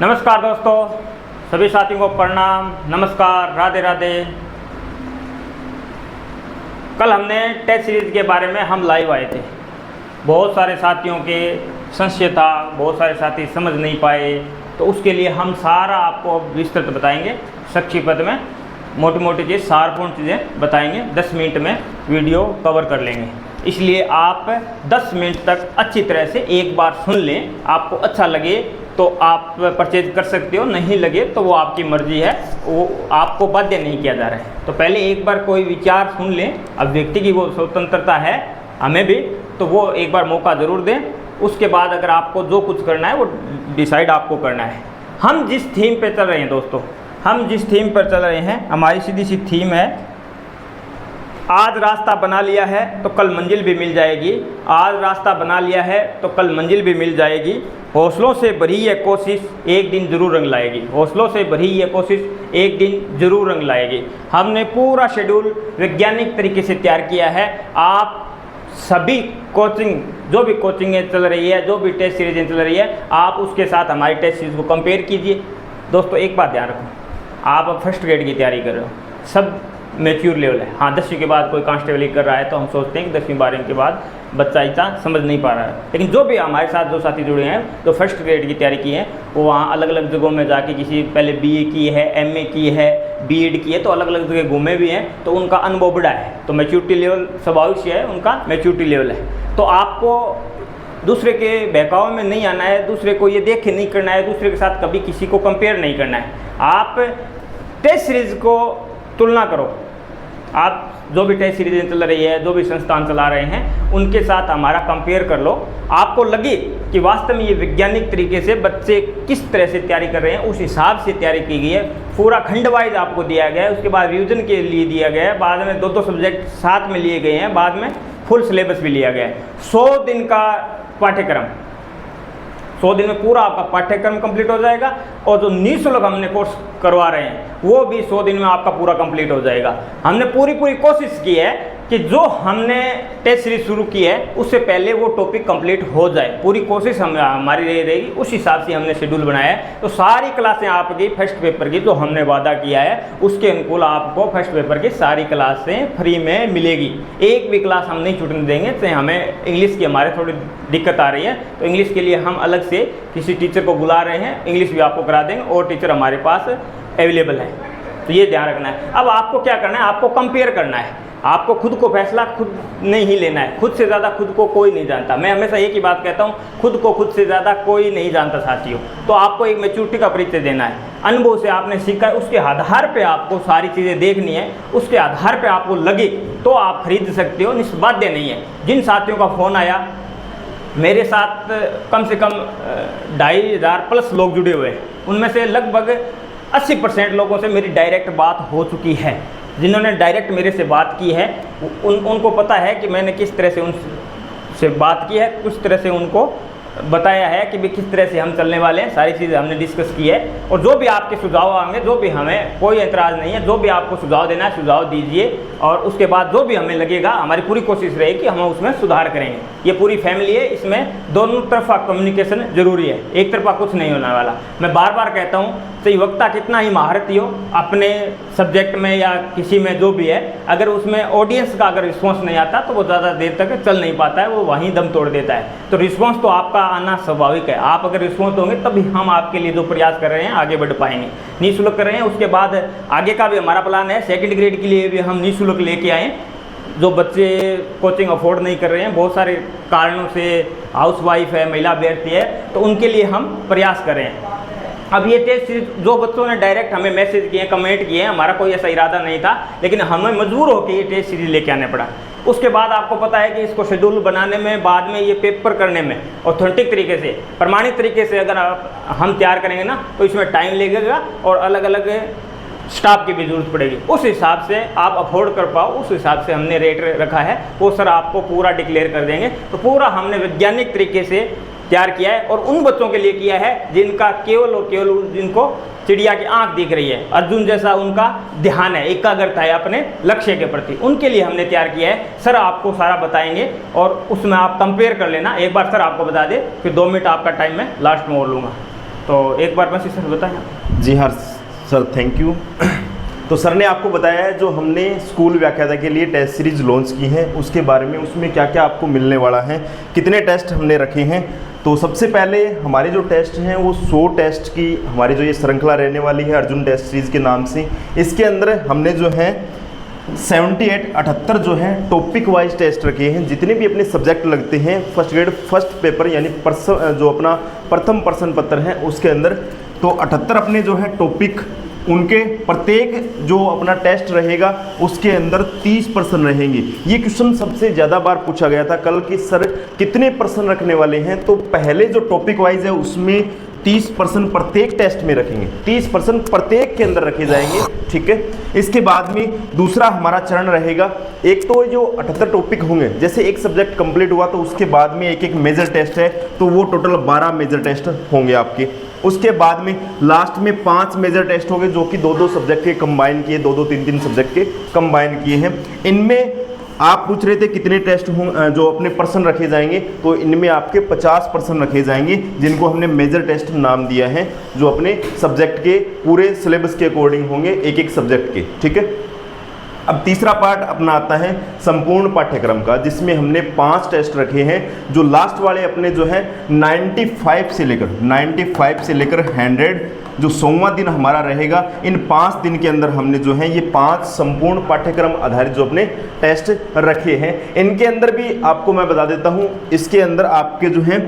नमस्कार दोस्तों, सभी साथियों को प्रणाम, नमस्कार, राधे राधे। कल हमने टेस्ट सीरीज़ के बारे में हम लाइव आए थे। बहुत सारे साथियों के संशय था, बहुत सारे साथी समझ नहीं पाए, तो उसके लिए हम सारा आपको विस्तृत बताएंगे। संक्षिप्त में मोटी मोटी चीज़, सारपूर्ण चीज़ें बताएंगे। 10 मिनट में वीडियो कवर कर लेंगे, इसलिए आप 10 मिनट तक अच्छी तरह से एक बार सुन लें। आपको अच्छा लगे तो आप परचेज कर सकते हो, नहीं लगे तो वो आपकी मर्जी है, वो आपको बाध्य नहीं किया जा रहा है। तो पहले एक बार कोई विचार सुन लें। अब व्यक्ति की वो स्वतंत्रता है, हमें भी, तो वो एक बार मौका ज़रूर दें। उसके बाद अगर आपको जो कुछ करना है वो डिसाइड आपको करना है। हम जिस थीम पे चल रहे हैं दोस्तों, हम जिस थीम पर चल रहे हैं, हमारी सीधी सी थीम है, आज रास्ता बना लिया है तो कल मंजिल भी मिल जाएगी। आज रास्ता बना लिया है तो कल मंजिल भी मिल जाएगी। हौसलों से भरी ये कोशिश एक दिन जरूर रंग लाएगी। हौसलों से भरी ये कोशिश एक दिन जरूर रंग लाएगी। हमने पूरा शेड्यूल वैज्ञानिक तरीके से तैयार किया है। आप सभी कोचिंग, जो भी कोचिंगें चल रही है, जो भी टेस्ट सीरीजें चल रही है, आप उसके साथ हमारी टेस्ट सीरीज को कंपेयर कीजिए। दोस्तों एक बात ध्यान रखो, आप अब फर्स्ट ग्रेड की तैयारी कर रहे हो, सब मैच्योर लेवल है। हाँ, 10वीं के बाद कोई कांस्टेबल कर रहा है तो हम सोचते हैं कि 10वीं 12वीं के बाद बच्चा इतना समझ नहीं पा रहा है। लेकिन जो भी हमारे साथ जो साथी जुड़े हैं, जो फर्स्ट ग्रेड की तैयारी की है, वो वहाँ अलग अलग जगहों में जाके, किसी पहले BA की है, MA की है, B.Ed की है, तो अलग अलग जगह घूमे भी हैं, तो उनका अनुभव बड़ा है। तो मैच्योरिटी लेवल स्वाभाविक है, उनका मैच्योरिटी लेवल है। तो आपको दूसरे के बहकाव में नहीं आना है, दूसरे को ये देख के नहीं करना है, दूसरे के साथ कभी किसी को कंपेयर नहीं करना है। आप टेस्ट सीरीज़ को तुलना करो। आप जो भी टेस्ट सीरीजें चल रही है, जो भी संस्थान चला रहे हैं, उनके साथ हमारा कंपेयर कर लो। आपको लगे कि वास्तव में ये वैज्ञानिक तरीके से बच्चे किस तरह से तैयारी कर रहे हैं, उस हिसाब से तैयारी की गई है। पूरा खंड वाइज आपको दिया गया है, उसके बाद रिवीजन के लिए दिया गया है, बाद में 2-2 सब्जेक्ट साथ में लिए गए हैं, बाद में फुल सिलेबस भी लिया गया है। 100 दिन का पाठ्यक्रम, 100 दिन में पूरा आपका पाठ्यक्रम कंप्लीट हो जाएगा। और जो निःशुल्क हमने कोर्स करवा रहे हैं, वो भी 100 दिन में आपका पूरा कंप्लीट हो जाएगा। हमने पूरी कोशिश की है कि जो हमने टेस्ट सीरीज शुरू की है, उससे पहले वो टॉपिक कंप्लीट हो जाए। पूरी कोशिश हमारी रहेगी, उस हिसाब से हमने शेड्यूल बनाया है। तो सारी क्लासें आपकी फर्स्ट पेपर की जो हमने वादा किया है, उसके अनुकूल आपको फर्स्ट पेपर की सारी क्लासें फ्री में मिलेगी। एक भी क्लास हम नहीं छूटने देंगे। चाहे हमें इंग्लिश की हमारे थोड़ी दिक्कत आ रही है, तो इंग्लिश के लिए हम अलग से किसी टीचर को बुला रहे हैं, इंग्लिश भी आपको करा देंगे, और टीचर हमारे पास अवेलेबल है। तो ये ध्यान रखना है। अब आपको क्या करना है, आपको कंपेयर करना है। आपको खुद को फैसला खुद नहीं लेना है। खुद से ज़्यादा खुद को कोई नहीं जानता। मैं हमेशा एक ही बात कहता हूँ, खुद को खुद से ज़्यादा कोई नहीं जानता साथियों। तो आपको एक मैच्योरिटी का परिचय देना है। अनुभव से आपने सीखा है, उसके आधार पे आपको सारी चीज़ें देखनी है। उसके आधार पे आपको लगे तो आप खरीद सकते हो, निष्बाध्य नहीं है। जिन साथियों का फ़ोन आया, मेरे साथ कम से कम 2500+ लोग जुड़े हुए हैं, उनमें से लगभग 80% लोगों से मेरी डायरेक्ट बात हो चुकी है। जिन्होंने डायरेक्ट मेरे से बात की है, उनको पता है कि मैंने किस तरह से उनसे बात की है, किस तरह से उनको बताया है कि भी किस तरह से हम चलने वाले हैं। सारी चीज़ें हमने डिस्कस की है। और जो भी आपके सुझाव आएंगे, जो भी, हमें कोई ऐतराज़ नहीं है, जो भी आपको सुझाव देना है सुझाव दीजिए। और उसके बाद जो भी हमें लगेगा, हमारी पूरी कोशिश रहेगी कि हम उसमें सुधार करेंगे। ये पूरी फैमिली है, इसमें दोनों तरफा कम्युनिकेशन जरूरी है, एक तरफा कुछ नहीं होने वाला। मैं बार बार कहता हूँ, चाहे वक्ता कितना ही महारती हो अपने सब्जेक्ट में या किसी में जो भी है, अगर उसमें ऑडियंस का अगर रिस्पॉन्स नहीं आता तो वो ज़्यादा देर तक चल नहीं पाता है, वो वहीं दम तोड़ देता है। तो रिस्पॉन्स तो आपका आना स्वाभाविक है। आप अगर रिस्पॉन्स होंगे तभी हम आपके लिए जो प्रयास कर रहे हैं आगे बढ़ पाएंगे। निःशुल्क कर रहे हैं, उसके बाद आगे का भी हमारा प्लान है। सेकंड ग्रेड के लिए भी हम निःशुल्क लेके आए। जो बच्चे कोचिंग अफोर्ड नहीं कर रहे हैं, बहुत सारे कारणों से, हाउसवाइफ है, महिला अभ्यर्थी है, तो उनके लिए हम प्रयास कर रहे हैं। अब ये टेस्ट सीरीज जो बच्चों ने डायरेक्ट हमें मैसेज किए, कमेंट किए, हमारा कोई ऐसा इरादा नहीं था, लेकिन हमें मजबूर होकर ये टेस्ट सीरीज लेके आने पड़ा। उसके बाद आपको पता है कि इसको शेड्यूल बनाने में, बाद में ये पेपर करने में, ऑथेंटिक तरीके से, प्रमाणित तरीके से अगर हम तैयार करेंगे ना, तो इसमें टाइम लगेगा और अलग अलग स्टाफ की भी जरूरत पड़ेगी। उस हिसाब से आप अफोर्ड कर पाओ, उस हिसाब से हमने रेट रखा है। वो सर आपको पूरा डिक्लेयर कर देंगे। तो पूरा हमने वैज्ञानिक तरीके से तैयार किया है, और उन बच्चों के लिए किया है जिनका केवल और केवल, जिनको चिड़िया की आंख दिख रही है, अर्जुन जैसा उनका ध्यान है, एकाग्रता है अपने लक्ष्य के प्रति, उनके लिए हमने तैयार किया है। सर आपको सारा बताएंगे और उसमें आप कंपेयर कर लेना। एक बार सर आपको बता दे, फिर 2 मिनट आपका टाइम मैं लास्ट में और लूँगा। तो एक बार बस सर बताएं। जी हाँ सर, थैंक यू। तो सर ने आपको बताया है जो हमने स्कूल व्याख्याता के लिए टेस्ट सीरीज लॉन्च की है उसके बारे में, उसमें क्या क्या आपको मिलने वाला है, कितने टेस्ट हमने रखे हैं। तो सबसे पहले हमारे जो टेस्ट हैं वो 100 टेस्ट की हमारी जो ये श्रृंखला रहने वाली है अर्जुन टेस्ट सीरीज़ के नाम से। इसके अंदर हमने जो है 78 जो है टॉपिक वाइज टेस्ट रखे हैं। जितने भी अपने सब्जेक्ट लगते हैं फर्स्ट ग्रेड फर्स्ट पेपर यानी जो अपना प्रथम प्रश्न पत्र है उसके अंदर, तो 78 अपने जो है टॉपिक, उनके प्रत्येक जो अपना टेस्ट रहेगा उसके अंदर 30 प्रश्न रहेंगे। ये क्वेश्चन सबसे ज़्यादा बार पूछा गया था कल कि सर कितने प्रश्न रखने वाले हैं, तो पहले जो टॉपिक वाइज है उसमें 30 प्रश्न प्रत्येक टेस्ट में रखेंगे, 30 प्रश्न प्रत्येक के अंदर रखे जाएंगे, ठीक है। इसके बाद में दूसरा हमारा चरण रहेगा, एक तो जो 78 टॉपिक होंगे, जैसे एक सब्जेक्ट कंप्लीट हुआ तो उसके बाद में एक एक मेजर टेस्ट है, तो वो टोटल 12 मेजर टेस्ट होंगे आपके। उसके बाद में लास्ट में 5 मेजर टेस्ट होंगे जो कि 2-2 सब्जेक्ट के कंबाइन किए, 2-2 3-3 सब्जेक्ट के कंबाइन किए हैं। इनमें आप पूछ रहे थे कितने टेस्ट हों जो अपने प्रश्न रखे जाएंगे, तो इनमें आपके 50 प्रश्न रखे जाएंगे जिनको हमने मेजर टेस्ट नाम दिया है, जो अपने सब्जेक्ट के पूरे सिलेबस के अकॉर्डिंग होंगे एक एक सब्जेक्ट के, ठीक है। अब तीसरा पार्ट अपना आता है संपूर्ण पाठ्यक्रम का, जिसमें हमने 5 टेस्ट रखे हैं, जो लास्ट वाले अपने जो है 95 से लेकर 100 जो 100वां दिन हमारा रहेगा, इन 5 दिन के अंदर हमने जो है ये 5 संपूर्ण पाठ्यक्रम आधारित जो अपने टेस्ट रखे हैं। इनके अंदर भी आपको मैं बता देता हूँ, इसके अंदर आपके जो है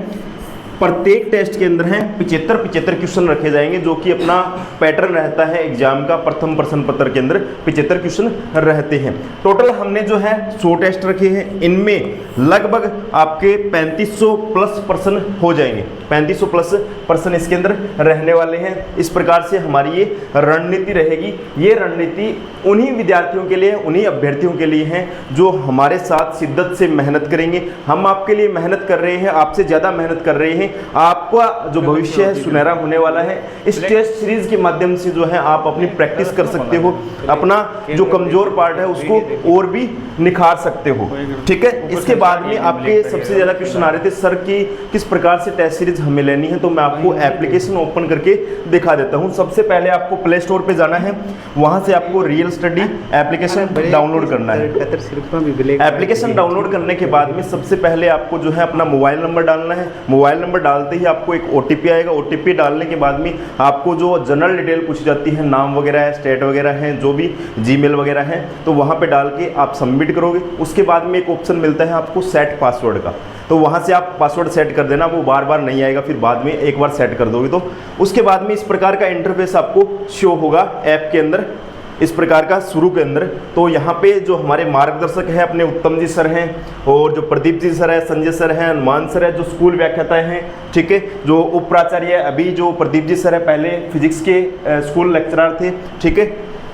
प्रत्येक टेस्ट के अंदर हैं 75 क्वेश्चन रखे जाएंगे, जो कि अपना पैटर्न रहता है एग्जाम का। प्रथम प्रश्न पत्र के अंदर 75 क्वेश्चन रहते हैं। टोटल हमने जो है 100 टेस्ट रखे हैं, इनमें लगभग आपके 3500 प्लस प्रश्न हो जाएंगे, 3500 प्लस प्रश्न इसके अंदर रहने वाले हैं। इस प्रकार से हमारी ये रणनीति रहेगी। ये रणनीति उन्हीं विद्यार्थियों के लिए, उन्हीं अभ्यर्थियों के लिए है जो हमारे साथ शिद्दत से मेहनत करेंगे। हम आपके लिए मेहनत कर रहे हैं, आपसे ज़्यादा मेहनत कर रहे हैं। आपका जो भविष्य है सुनहरा होने वाला है। इस टेस्ट सीरीज के माध्यम से जो है आप अपनी प्रैक्टिस कर सकते हो, अपना जो कमजोर पार्ट है उसको और भी निखार सकते हो, ठीक है। इसके बाद में आपके सबसे ज़्यादा क्वेश्चन आ रहे थे सर कि किस प्रकार से टेस्ट सीरीज हमें लेनी है, तो मैं आपको एप्लीकेशन ओपन करके दिखा देता हूँ। सबसे पहले आपको प्ले स्टोर पे जाना है, वहाँ से आपको रियल स्टडी एप्लीकेशन डाउनलोड करना है। एप्लीकेशन डाउनलोड करने के बाद में सबसे पहले आपको जो है अपना मोबाइल नंबर डालना है। मोबाइल नंबर डालते ही आपको एक OTP आएगा। OTP डालने के बाद में आपको जो जनरल डिटेल पूछी जाती है, नाम वगैरह है, स्टेट वगैरह है, जो भी जीमेल वगैरह है, तो वहाँ पे डाल के आप सबमिट करोगे। उसके बाद में एक ऑप्शन मिलता है आपको सेट पासवर्ड का, तो वहाँ से आप पासवर्ड सेट कर देना, वो बार बार नहीं आएगा, फिर बाद में एक बार सेट कर दोगे तो उसके बाद में इस प्रकार का इंटरफेस आपको शो होगा ऐप के अंदर, इस प्रकार का शुरू के अंदर। तो यहाँ पे जो हमारे मार्गदर्शक है अपने उत्तम जी सर हैं, और जो प्रदीप जी सर है, संजय सर हैं, हनुमान सर है जो स्कूल व्याख्याता हैं, ठीक है। जो उप प्राचार्य है अभी जो प्रदीप जी सर है, पहले फिजिक्स के स्कूल लेक्चरर थे, ठीक है,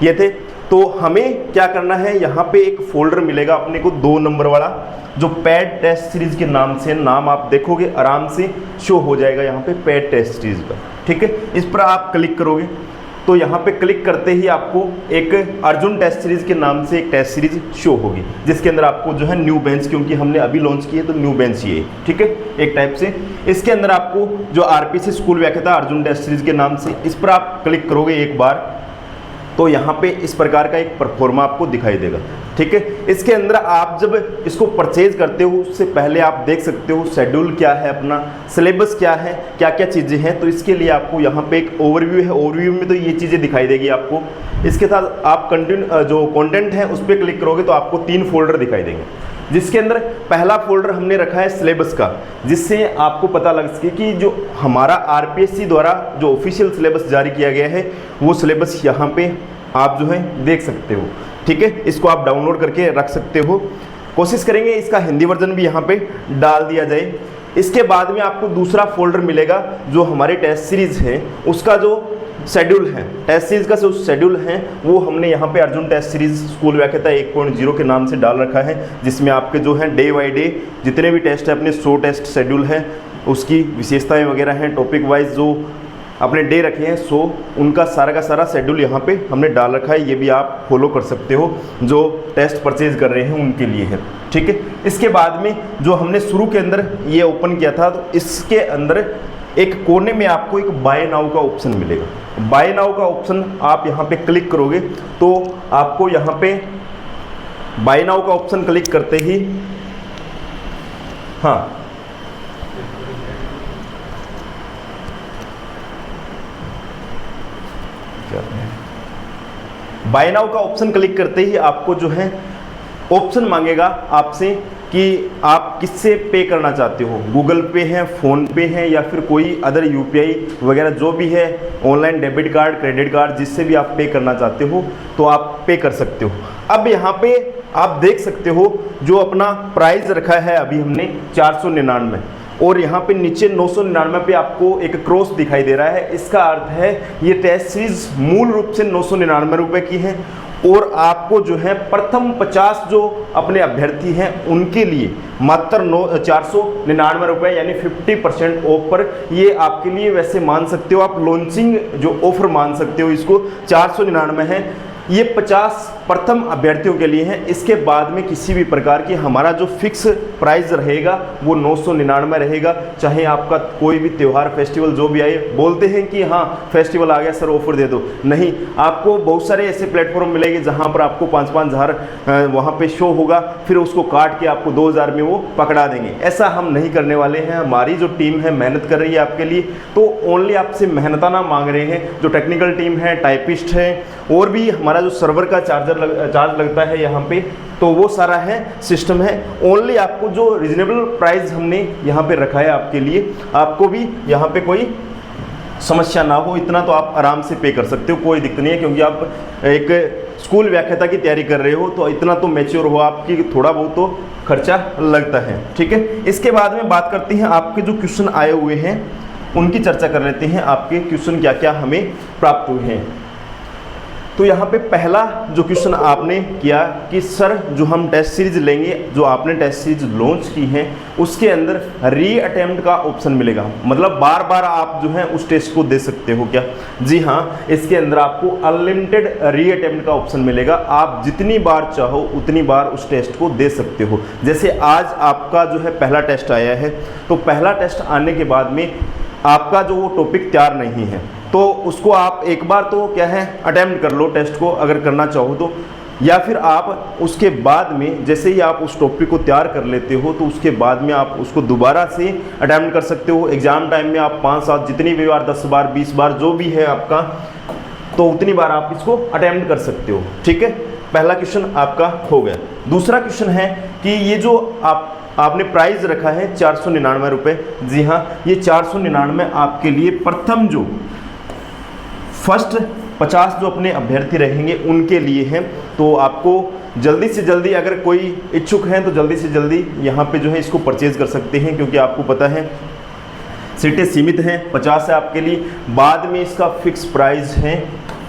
ये थे। तो हमें क्या करना है, यहाँ पे एक फोल्डर मिलेगा अपने को 2 नंबर वाला, जो पैड टेस्ट सीरीज के नाम से, नाम आप देखोगे आराम से शो हो जाएगा यहाँ पे पैड टेस्ट सीरीज पर, ठीक है। इस पर आप क्लिक करोगे तो यहाँ पे क्लिक करते ही आपको एक अर्जुन टेस्ट सीरीज के नाम से एक टेस्ट सीरीज शो होगी, जिसके अंदर आपको जो है न्यू बेंच, क्योंकि हमने अभी लॉन्च की है तो न्यू बेंच ये, ठीक है, एक टाइप से। इसके अंदर आपको जो RPC स्कूल व्याख्याता अर्जुन टेस्ट सीरीज के नाम से, इस पर आप क्लिक करोगे एक बार तो यहाँ पे इस प्रकार का एक परफॉर्मा आपको दिखाई देगा, ठीक है। इसके अंदर आप जब इसको परचेज करते हो उससे पहले आप देख सकते हो शेड्यूल क्या है, अपना सिलेबस क्या है, क्या क्या चीज़ें हैं। तो इसके लिए आपको यहाँ पे एक ओवरव्यू है, ओवरव्यू में तो ये चीज़ें दिखाई देगी आपको। इसके साथ आप जो कंटेंट है उस पर क्लिक करोगे तो आपको 3 फोल्डर दिखाई देंगे, जिसके अंदर पहला फोल्डर हमने रखा है सिलेबस का, जिससे आपको पता लग सके कि जो हमारा RPSC द्वारा जो ऑफिशियल सिलेबस जारी किया गया है वो सिलेबस यहाँ पे आप जो है देख सकते हो, ठीक है। इसको आप डाउनलोड करके रख सकते हो। कोशिश करेंगे इसका हिंदी वर्जन भी यहाँ पे डाल दिया जाए। इसके बाद में आपको दूसरा फोल्डर मिलेगा जो हमारे टेस्ट सीरीज है उसका जो शेड्यूल है, टेस्ट सीरीज का जो शेड्यूल है वो हमने यहाँ पे अर्जुन टेस्ट सीरीज स्कूल व्याख्याता 1.0 के नाम से डाल रखा है, जिसमें आपके जो है डे बाई डे जितने भी टेस्ट है अपने 100 टेस्ट शेड्यूल है, उसकी विशेषताएं वगैरह हैं, टॉपिक वाइज जो अपने डे रखे हैं 100, उनका सारा का सारा शेड्यूल यहाँ पे हमने डाल रखा है। ये भी आप फॉलो कर सकते हो जो टेस्ट परचेज कर रहे हैं उनके लिए है, ठीक है। इसके बाद में जो हमने शुरू के अंदर ये ओपन किया था, तो इसके अंदर एक कोने में आपको एक बाय नाउ का ऑप्शन मिलेगा। बाय नाउ का ऑप्शन आप यहाँ पे क्लिक करोगे तो आपको यहाँ पे बाय नाउ का ऑप्शन क्लिक करते ही, हाँ, बाय नाउ का ऑप्शन क्लिक करते ही आपको जो है ऑप्शन मांगेगा आपसे कि आप किससे पे करना चाहते हो, गूगल पे है, फ़ोन पे है, या फिर कोई अदर यूपीआई वगैरह जो भी है, online debit card, credit card, जिससे भी आप पे करना चाहते हो तो आप पे कर सकते हो। अब यहाँ पे आप देख सकते हो जो अपना प्राइस रखा है अभी हमने 499, और यहाँ पे नीचे 999 पे आपको एक क्रॉस दिखाई दे रहा है। इसका अर्थ है ये टेस्ट सीरीज मूल रूप से 999 रुपये की है, और आपको जो है प्रथम 50 जो अपने अभ्यर्थी हैं उनके लिए मात्र 499 रुपये यानी 50% ऑफ पर ये आपके लिए वैसे मान सकते हो, आप लॉन्चिंग जो ऑफर मान सकते हो इसको। 499 है, ये 50 प्रथम अभ्यर्थियों के लिए है। इसके बाद में किसी भी प्रकार की हमारा जो फिक्स प्राइस रहेगा वो 999 रहेगा। चाहे आपका कोई भी त्यौहार फेस्टिवल जो भी आए, बोलते हैं कि हाँ फेस्टिवल आ गया सर ऑफर दे दो, नहीं, आपको बहुत सारे ऐसे प्लेटफॉर्म मिलेंगे जहाँ पर आपको 5-5 हज़ार वहाँ पे शो होगा, फिर उसको काट के आपको 2000 में वो पकड़ा देंगे। ऐसा हम नहीं करने वाले हैं। हमारी जो टीम है मेहनत कर रही है आपके लिए, तो ओनली आपसे मेहनताना मांग रहे हैं। जो टेक्निकल टीम है, टाइपिस्ट है, और भी हमारा जो सर्वर का चार्ज लगता है यहाँ पे, तो वो सारा है सिस्टम है। ओनली आपको जो रीजनेबल प्राइस हमने यहाँ पे रखा है आपके लिए, आपको भी यहाँ पे कोई समस्या ना हो, इतना तो आप आराम से पे कर सकते हो, कोई दिक्कत नहीं है, क्योंकि आप एक स्कूल व्याख्याता की तैयारी कर रहे हो तो इतना तो मैच्योर हो आपकी, थोड़ा बहुत तो खर्चा लगता है, ठीक है। इसके बाद में बात करते हैं आपके जो क्वेश्चन आए हुए हैं उनकी चर्चा कर लेते हैं, आपके क्वेश्चन क्या क्या हमें प्राप्त हुए हैं। तो यहाँ पे पहला जो क्वेश्चन आपने किया कि सर जो हम टेस्ट सीरीज लेंगे, जो आपने टेस्ट सीरीज लॉन्च की है उसके अंदर री अटेम्प्ट का ऑप्शन मिलेगा, मतलब बार बार आप जो है उस टेस्ट को दे सकते हो क्या? जी हाँ, इसके अंदर आपको अनलिमिटेड री अटेम्प्ट का ऑप्शन मिलेगा। आप जितनी बार चाहो उतनी बार उस टेस्ट को दे सकते हो। जैसे आज आपका जो है पहला टेस्ट आया है, तो पहला टेस्ट आने के बाद में आपका जो वो टॉपिक तैयार नहीं है तो उसको आप एक बार तो क्या है अटेम्प्ट कर लो टेस्ट को, अगर करना चाहो तो, या फिर आप उसके बाद में जैसे ही आप उस टॉपिक को तैयार कर लेते हो तो उसके बाद में आप उसको दोबारा से अटेम्प्ट कर सकते हो। एग्ज़ाम टाइम में आप 5-7 जितनी भी बार, 10 बार, 20 बार जो भी है आपका, तो उतनी बार आप इसको अटेम्प्ट कर सकते हो, ठीक है। पहला क्वेश्चन आपका हो गया। दूसरा क्वेश्चन है कि ये जो आपने प्राइस रखा है 499 रुपये, जी हाँ, ये 499 आपके लिए प्रथम जो फर्स्ट 50 जो अपने अभ्यर्थी रहेंगे उनके लिए हैं। तो आपको जल्दी से जल्दी, अगर कोई इच्छुक हैं तो जल्दी से जल्दी यहाँ पे जो है इसको परचेज कर सकते हैं, क्योंकि आपको पता है सीटें सीमित हैं, 50 है आपके लिए। बाद में इसका फिक्स प्राइस है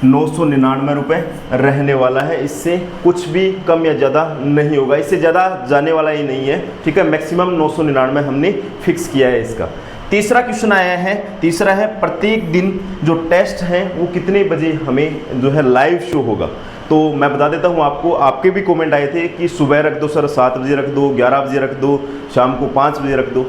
999 रुपये रहने वाला है, इससे कुछ भी कम या ज़्यादा नहीं होगा, इससे ज़्यादा जाने वाला ही नहीं है, ठीक है। मैक्सिमम 999 हमने फिक्स किया है इसका। तीसरा क्वेश्चन आया है, तीसरा है प्रत्येक दिन जो टेस्ट है वो कितने बजे हमें जो है लाइव शो होगा। तो मैं बता देता हूँ आपको, आपके भी कमेंट आए थे कि सुबह रख दो सर, 7 बजे रख दो, 11 बजे रख दो, शाम को 5 बजे रख दो।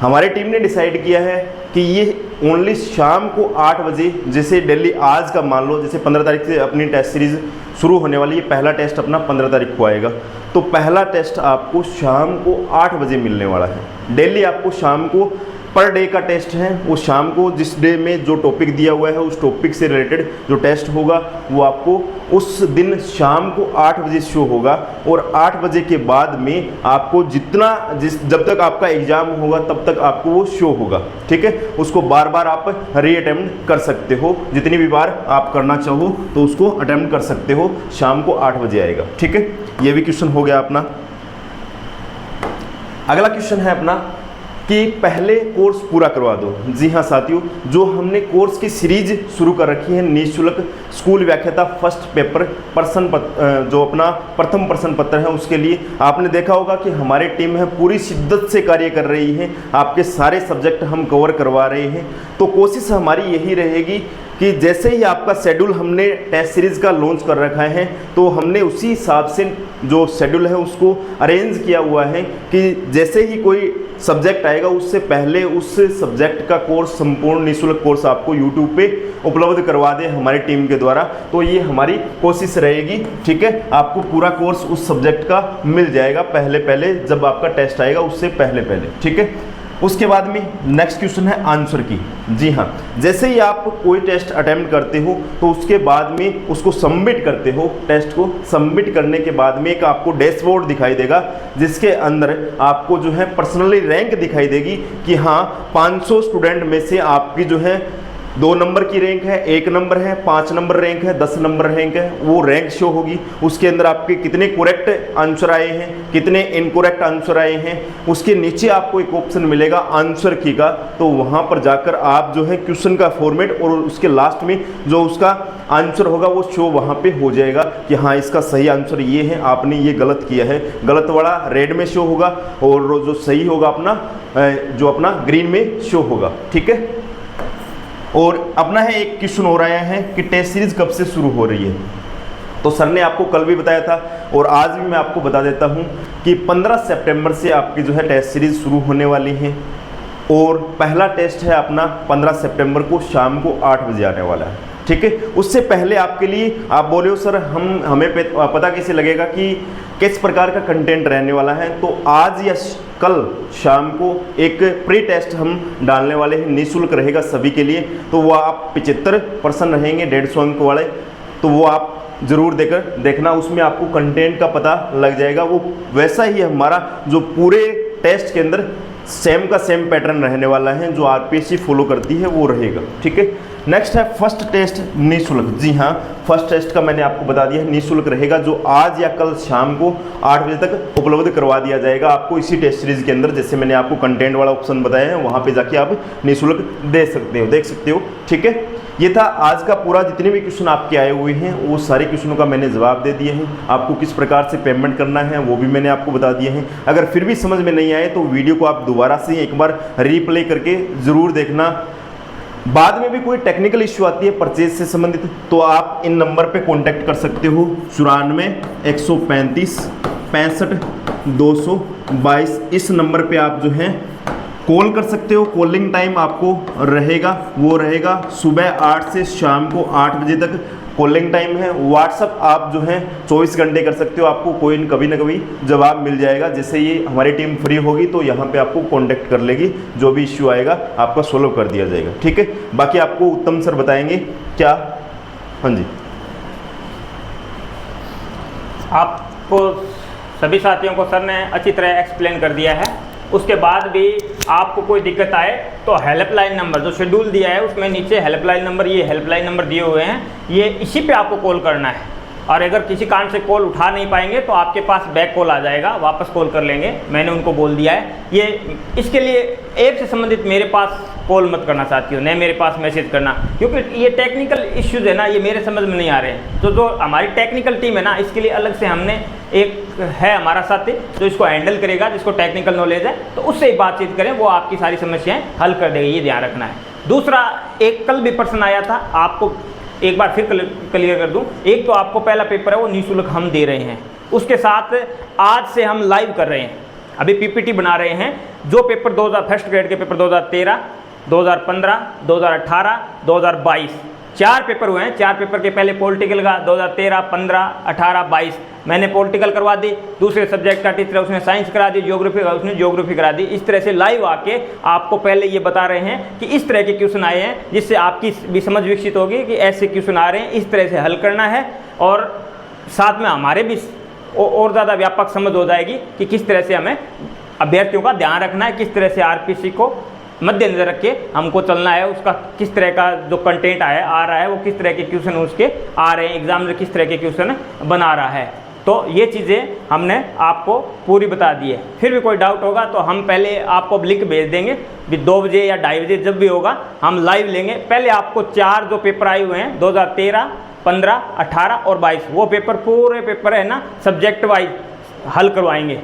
हमारी टीम ने डिसाइड किया है कि ये ओनली शाम को 8 बजे, जैसे डेली आज का मान लो, जैसे 15 तारीख से अपनी टेस्ट सीरीज़ शुरू होने वाली है, पहला टेस्ट अपना 15 तारीख को आएगा, तो पहला टेस्ट आपको शाम को 8 बजे मिलने वाला है। डेली आपको शाम को पर डे का टेस्ट है, वो शाम को जिस डे में जो टॉपिक दिया हुआ है उस टॉपिक से रिलेटेड जो टेस्ट होगा वो आपको उस दिन शाम को 8 बजे शो होगा। और 8 बजे के बाद में आपको जब तक आपका एग्ज़ाम होगा तब तक आपको वो शो होगा, ठीक है। उसको बार बार आप री अटेम्प्ट कर सकते हो, जितनी भी बार आप करना चाहो तो उसको अटेम्प्ट कर सकते हो। शाम को 8 बजे आएगा, ठीक है। ये भी क्वेश्चन हो गया अपना। अगला क्वेश्चन है अपना कि पहले कोर्स पूरा करवा दो। जी हाँ साथियों, जो हमने कोर्स की सीरीज शुरू कर रखी है निःशुल्क स्कूल व्याख्याता फर्स्ट पेपर जो अपना प्रथम प्रश्न पत्र है, उसके लिए आपने देखा होगा कि हमारी टीम है पूरी शिद्दत से कार्य कर रही है, आपके सारे सब्जेक्ट हम कवर करवा रहे हैं। तो कोशिश हमारी यही रहेगी कि जैसे ही आपका शेड्यूल हमने टेस्ट सीरीज़ का लॉन्च कर रखा है तो हमने उसी हिसाब से जो शेड्यूल है उसको अरेंज किया हुआ है कि जैसे ही कोई सब्जेक्ट आएगा आएगा उससे पहले उस सब्जेक्ट का कोर्स, संपूर्ण निःशुल्क कोर्स आपको यूट्यूब पे उपलब्ध करवा दे हमारी टीम के द्वारा। तो ये हमारी कोशिश रहेगी, ठीक है। आपको पूरा कोर्स उस सब्जेक्ट का मिल जाएगा पहले जब आपका टेस्ट आएगा उससे पहले, ठीक है। उसके बाद में नेक्स्ट क्वेश्चन है आंसर की। जी हाँ, जैसे ही आप कोई टेस्ट अटेम्प्ट करते हो तो उसके बाद में उसको सबमिट करते हो, टेस्ट को सबमिट करने के बाद में एक आपको डैशबोर्ड दिखाई देगा जिसके अंदर आपको जो है पर्सनली रैंक दिखाई देगी कि हाँ 500 स्टूडेंट में से आपकी जो है 2 नंबर की रैंक है, 1 नंबर है, 5 नंबर रैंक है, 10 नंबर रैंक है, वो रैंक शो होगी। उसके अंदर आपके कितने करेक्ट आंसर आए हैं, कितने इनकरेक्ट आंसर आए हैं। उसके नीचे आपको एक ऑप्शन मिलेगा आंसर की का, तो वहाँ पर जाकर आप जो है क्वेश्चन का फॉर्मेट और उसके लास्ट में जो उसका आंसर होगा वो शो वहाँ पे हो जाएगा कि हाँ इसका सही आंसर ये है, आपने ये गलत किया है। गलत वाला रेड में शो होगा और जो सही होगा अपना ग्रीन में शो होगा, ठीक है। और अपना है एक क्वेश्चन हो रहा है कि टेस्ट सीरीज कब से शुरू हो रही है। तो सर ने आपको कल भी बताया था और आज भी मैं आपको बता देता हूं कि 15 सितंबर से आपकी जो है टेस्ट सीरीज शुरू होने वाली है और पहला टेस्ट है अपना 15 सितंबर को शाम को 8 बजे आने वाला है, ठीक है। उससे पहले आपके लिए आप बोले हो सर हमें पता कैसे लगेगा कि किस प्रकार का कंटेंट रहने वाला है। तो आज या कल शाम को एक प्री टेस्ट हम डालने वाले हैं, निःशुल्क रहेगा सभी के लिए। तो वो आप 75% रहेंगे 150 अंक वाले, तो वो आप ज़रूर देखना, उसमें आपको कंटेंट का पता लग जाएगा। वो वैसा ही हमारा जो पूरे टेस्ट के अंदर सेम का सेम पैटर्न रहने वाला है, जो आरपीएससी फॉलो करती है वो रहेगा, ठीक है। नेक्स्ट है फर्स्ट टेस्ट निःशुल्क। जी हाँ, फर्स्ट टेस्ट का मैंने आपको बता दिया है निःशुल्क रहेगा, जो आज या कल शाम को 8 बजे तक उपलब्ध करवा दिया जाएगा आपको इसी टेस्ट सीरीज के अंदर। जैसे मैंने आपको कंटेंट वाला ऑप्शन बताया है वहाँ पे जाके आप निःशुल्क देख सकते हो, ठीक है। ये था आज का पूरा, जितने भी क्वेश्चन आपके आए हुए हैं वो सारे क्वेश्चनों का मैंने जवाब दे दिए हैं। आपको किस प्रकार से पेमेंट करना है वो भी मैंने आपको बता दिए हैं। अगर फिर भी समझ में नहीं आए तो वीडियो को आप दोबारा से एक बार रीप्ले करके ज़रूर देखना। बाद में भी कोई टेक्निकल इश्यू आती है परचेज से संबंधित तो आप इन नंबर पे कांटेक्ट कर सकते हो 94 135 65 222। इस नंबर पे आप जो है कॉल कर सकते हो। कॉलिंग टाइम आपको रहेगा सुबह 8 से शाम को 8 बजे तक कॉलिंग टाइम है। व्हाट्सअप आप जो है 24 घंटे कर सकते हो, आपको कोई कभी ना कभी जवाब मिल जाएगा। जैसे ये हमारी टीम फ्री होगी तो यहाँ पे आपको कांटेक्ट कर लेगी, जो भी इश्यू आएगा आपका सोल्व कर दिया जाएगा, ठीक है। बाकी आपको उत्तम सर बताएंगे क्या। हाँ जी, आपको सभी साथियों को सर ने अच्छी तरह एक्सप्लेन कर दिया है। उसके बाद भी आपको कोई दिक्कत आए तो हेल्पलाइन नंबर जो शेड्यूल दिया है उसमें नीचे हेल्पलाइन नंबर, ये हेल्पलाइन नंबर दिए हुए हैं, ये इसी पे आपको कॉल करना है। और अगर किसी कारण से कॉल उठा नहीं पाएंगे तो आपके पास बैक कॉल आ जाएगा, वापस कॉल कर लेंगे, मैंने उनको बोल दिया है। ये इसके लिए ऐप से संबंधित मेरे पास कॉल मत करना साथियों, न मेरे पास मैसेज करना, क्योंकि ये टेक्निकल इश्यूज़ है ना, ये मेरे समझ में नहीं आ रहे हैं। तो जो हमारी टेक्निकल टीम है ना, इसके लिए अलग से हमने एक है हमारा साथी जो इसको हैंडल करेगा, जिसको टेक्निकल नॉलेज है, तो उससे बातचीत करें, वो आपकी सारी समस्याएं हल कर देगी, ये ध्यान रखना है। दूसरा, एक कल भी प्रश्न आया था, आपको एक बार फिर क्लियर कर दूं। एक तो आपको पहला पेपर है वो निःशुल्क हम दे रहे हैं, उसके साथ आज से हम लाइव कर रहे हैं, अभी पीपीटी बना रहे हैं। जो पेपर 2000 फर्स्ट ग्रेड के पेपर 2013, 2015, 2018, 2022 4 पेपर हुए हैं। 4 पेपर के पहले पॉलिटिकल का 2013, 15, 18, 22 मैंने पॉलिटिकल करवा दी। दूसरे सब्जेक्ट का टीचर उसने साइंस करा दी, ज्योग्राफी का उसने ज्योग्राफी करा दी। इस तरह से लाइव आके आपको पहले ये बता रहे हैं कि इस तरह के क्वेश्चन आए हैं, जिससे आपकी भी समझ विकसित होगी कि ऐसे क्वेश्चन आ रहे हैं, इस तरह से हल करना है। और साथ में हमारे भी और ज़्यादा व्यापक समझ हो जाएगी कि किस तरह से हमें अभ्यर्थियों का ध्यान रखना है, किस तरह से आरपीसी को मद्देनजर रख के हमको चलना है, उसका किस तरह का जो कंटेंट आ रहा है वो किस तरह के क्वेश्चन उसके आ रहे हैं, एग्जाम में किस तरह के क्वेश्चन बना रहा है। तो ये चीज़ें हमने आपको पूरी बता दी है। फिर भी कोई डाउट होगा तो हम पहले आपको लिंक भेज देंगे, 2 बजे या 2:30 बजे जब भी होगा हम लाइव लेंगे। पहले आपको 4 जो पेपर आए हुए हैं 2013, 15, 18 और 22 वो पेपर पूरे पेपर है ना सब्जेक्ट वाइज हल करवाएंगे।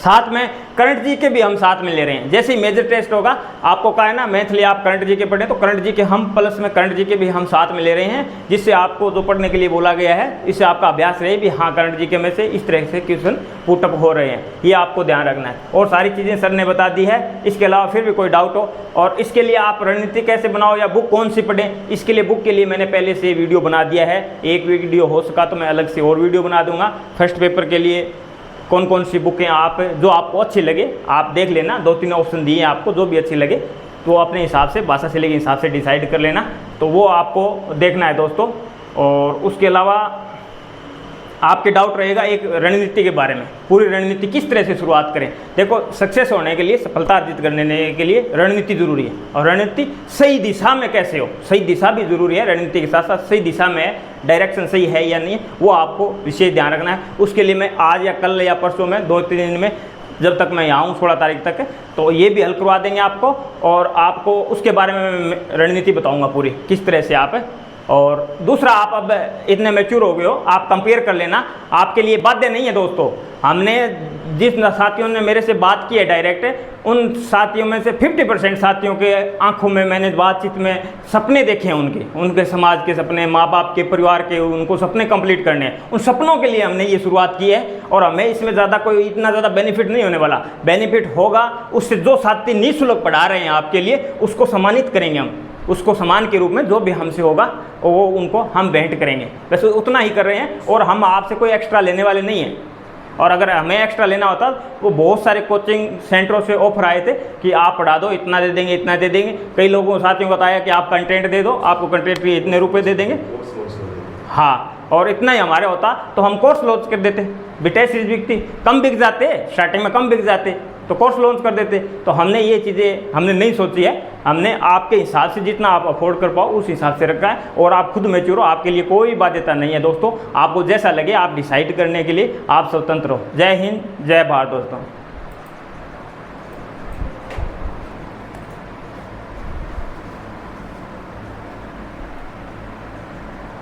साथ में करंट जी के भी हम साथ में ले रहे हैं। जैसे ही मेजर टेस्ट होगा, आपको कहा है ना मैथली आप करंट जी के पढ़ें, तो करंट जी के हम प्लस में करंट जी के भी हम साथ में ले रहे हैं, जिससे आपको जो पढ़ने के लिए बोला गया है इससे आपका अभ्यास रहे भी हाँ करंट जी के में से इस तरह से क्वेश्चन पुटअप हो रहे हैं, ये आपको ध्यान रखना है। और सारी चीज़ें सर ने बता दी है। इसके अलावा फिर भी कोई डाउट हो और इसके लिए आप रणनीति कैसे बनाओ या बुक कौन सी पढ़ें, इसके लिए बुक के लिए मैंने पहले से वीडियो बना दिया है। एक वीडियो हो सका तो मैं अलग से और वीडियो बना दूंगा। फर्स्ट पेपर के लिए कौन कौन सी बुकें आप जो आपको अच्छी लगे आप देख लेना, 2-3 ऑप्शन दिए आपको, जो भी अच्छी लगे तो अपने हिसाब से भाषा शैली के हिसाब से डिसाइड कर लेना, तो वो आपको देखना है दोस्तों। और उसके अलावा आपके डाउट रहेगा एक रणनीति के बारे में, पूरी रणनीति किस तरह से शुरुआत करें। देखो सक्सेस होने के लिए, सफलता अर्जित करने के लिए रणनीति जरूरी है, और रणनीति सही दिशा में कैसे हो, सही दिशा भी जरूरी है, रणनीति के साथ साथ सही दिशा में डायरेक्शन सही है या नहीं, वो आपको विशेष ध्यान रखना है। उसके लिए मैं आज या कल या परसों में 2-3 दिन में जब तक मैं यहाँ हूँ 16 तारीख तक, तो ये भी हल करवा देंगे आपको, और आपको उसके बारे में रणनीति बताऊँगा पूरी किस तरह से आप। और दूसरा, आप अब इतने मैच्योर हो गए हो, आप कंपेयर कर लेना, आपके लिए बाध्य नहीं है दोस्तों। हमने जिस साथियों ने मेरे से बात की है डायरेक्ट, उन साथियों में से 50% साथियों के आंखों में मैंने बातचीत में सपने देखे हैं, उनके समाज के सपने, माँ बाप के, परिवार के, उनको सपने कंप्लीट करने हैं। उन सपनों के लिए हमने ये शुरुआत की है, और हमें इसमें ज़्यादा कोई इतना ज़्यादा बेनिफिट नहीं होने वाला। बेनिफिट होगा उससे जो साथी निःशुल्क पढ़ा रहे हैं आपके लिए, उसको सम्मानित करेंगे हम, उसको सम्मान के रूप में जो भी हमसे होगा वो उनको हम भेंट करेंगे। वैसे उतना ही कर रहे हैं, और हम आपसे कोई एक्स्ट्रा लेने वाले नहीं हैं। और अगर हमें एक्स्ट्रा लेना होता वो बहुत सारे कोचिंग सेंटरों से ऑफर आए थे कि आप पढ़ा दो, इतना दे देंगे, इतना दे देंगे। कई लोगों साथियों को बताया कि आप कंटेंट दे दो, आपको कंटेंट के इतने रुपए दे देंगे। हाँ, और इतना ही हमारे होता तो हम कोर्स लॉन्च कर देते। टेस्ट सीरीज बिकती, कम बिक जाते, स्टार्टिंग में कम बिक जाते तो कोर्स लॉन्च कर देते। तो हमने ये चीज़ें हमने नहीं सोची है, हमने आपके हिसाब से जितना आप अफोर्ड कर पाओ उस हिसाब से रखा है, और आप खुद मैच्योर हो, आपके लिए कोई बाध्यता नहीं है दोस्तों। आपको जैसा लगे आप डिसाइड करने के लिए आप स्वतंत्र हो। जय हिंद, जय भारत दोस्तों।